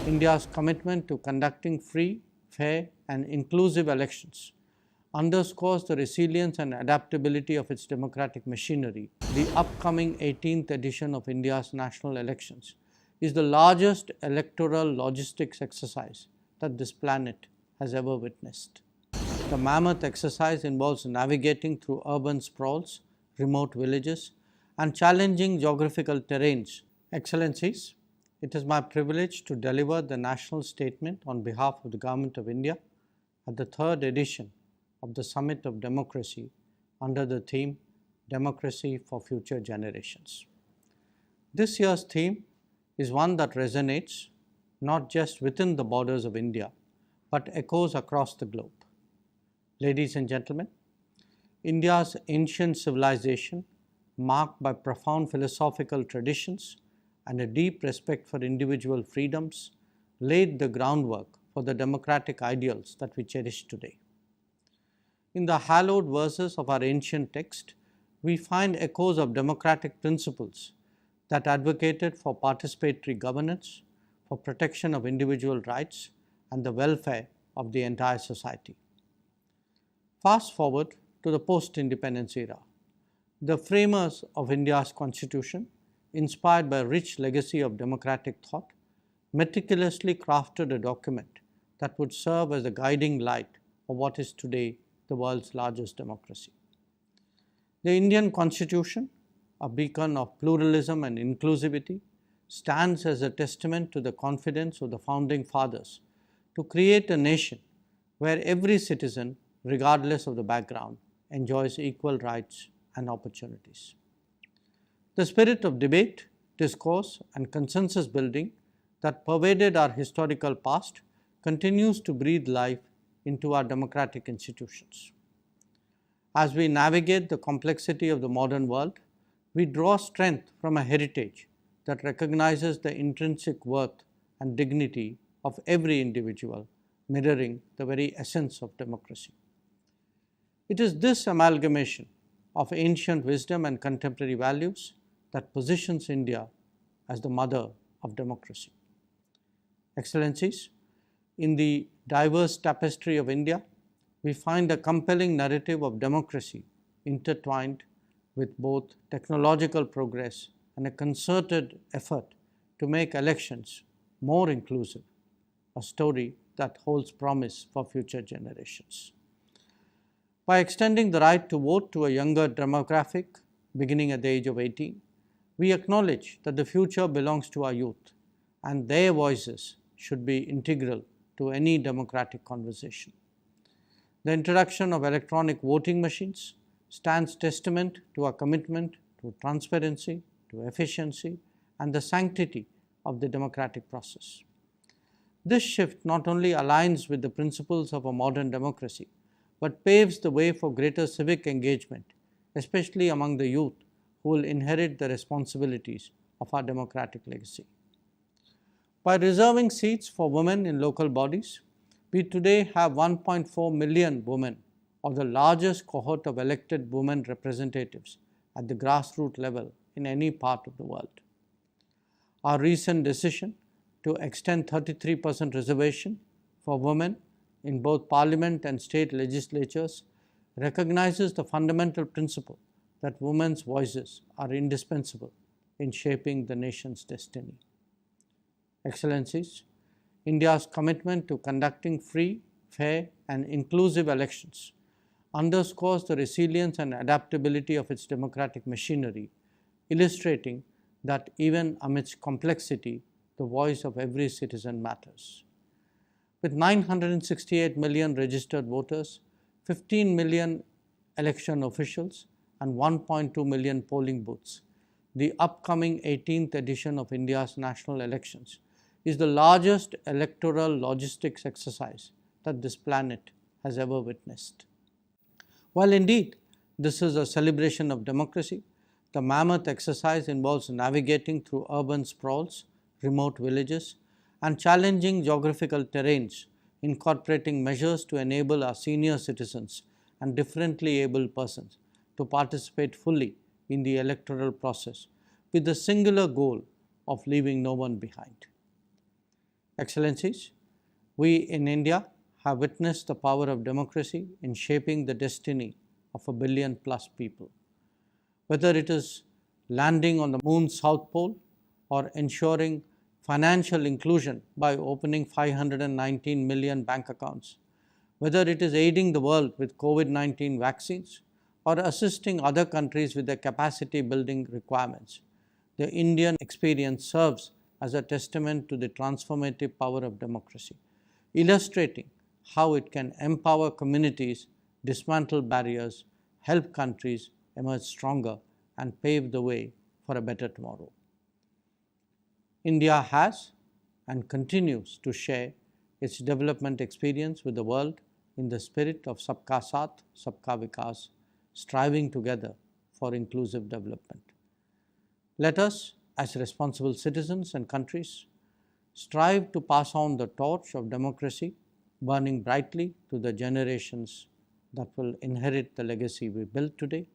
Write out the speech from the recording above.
India's commitment to conducting free, fair and inclusive elections underscores the resilience and adaptability of its democratic machinery. The upcoming 18th edition of India's national elections is the largest electoral logistics exercise that this planet has ever witnessed. The mammoth exercise involves navigating through urban sprawls, remote villages, and challenging geographical terrains. Excellencies, it is my privilege to deliver the national statement on behalf of the Government of India at the third edition of the Summit of Democracy under the theme Democracy for Future Generations. This year's theme is one that resonates not just within the borders of India, but echoes across the globe. Ladies and gentlemen, India's ancient civilization, marked by profound philosophical traditions and a deep respect for individual freedoms, laid the groundwork for the democratic ideals that we cherish today. In the hallowed verses of our ancient text, we find echoes of democratic principles that advocated for participatory governance, for protection of individual rights, and the welfare of the entire society. Fast forward to the post-independence era. The framers of India's constitution, inspired by a rich legacy of democratic thought, meticulously crafted a document that would serve as a guiding light of what is today the world's largest democracy. The Indian Constitution, a beacon of pluralism and inclusivity, stands as a testament to the confidence of the founding fathers to create a nation where every citizen, regardless of the background, enjoys equal rights and opportunities. The spirit of debate, discourse, and consensus building that pervaded our historical past continues to breathe life into our democratic institutions. As we navigate the complexity of the modern world, we draw strength from a heritage that recognizes the intrinsic worth and dignity of every individual, mirroring the very essence of democracy. It is this amalgamation of ancient wisdom and contemporary values that positions India as the mother of democracy. Excellencies, in the diverse tapestry of India, we find a compelling narrative of democracy intertwined with both technological progress and a concerted effort to make elections more inclusive, a story that holds promise for future generations. By extending the right to vote to a younger demographic beginning at the age of 18, we acknowledge that the future belongs to our youth and their voices should be integral to any democratic conversation. The introduction of electronic voting machines stands testament to our commitment to transparency, to efficiency, and the sanctity of the democratic process. This shift not only aligns with the principles of a modern democracy, but paves the way for greater civic engagement, especially among the youth who will inherit the responsibilities of our democratic legacy. By reserving seats for women in local bodies, we today have 1.4 million women, or the largest cohort of elected women representatives at the grassroots level in any part of the world. Our recent decision to extend 33% reservation for women in both parliament and state legislatures recognizes the fundamental principle that women's voices are indispensable in shaping the nation's destiny. Excellencies, India's commitment to conducting free, fair and inclusive elections underscores the resilience and adaptability of its democratic machinery, illustrating that even amidst complexity, the voice of every citizen matters. With 968 million registered voters, 15 million election officials and 1.2 million polling booths, the upcoming 18th edition of India's national elections is the largest electoral logistics exercise that this planet has ever witnessed. While indeed this is a celebration of democracy, the mammoth exercise involves navigating through urban sprawls, remote villages, and challenging geographical terrains, incorporating measures to enable our senior citizens and differently abled persons to participate fully in the electoral process with the singular goal of leaving no one behind. Excellencies, we in India have witnessed the power of democracy in shaping the destiny of a billion-plus people. Whether it is landing on the moon's south pole or ensuring financial inclusion by opening 519 million bank accounts, whether it is aiding the world with COVID-19 vaccines or assisting other countries with their capacity building requirements, the Indian experience serves as a testament to the transformative power of democracy, illustrating how it can empower communities, dismantle barriers, help countries emerge stronger, and pave the way for a better tomorrow. India has and continues to share its development experience with the world in the spirit of Sabka Saath, Sabka Vikas, striving together for inclusive development. Let us, as responsible citizens and countries, strive to pass on the torch of democracy, burning brightly to the generations that will inherit the legacy we built today,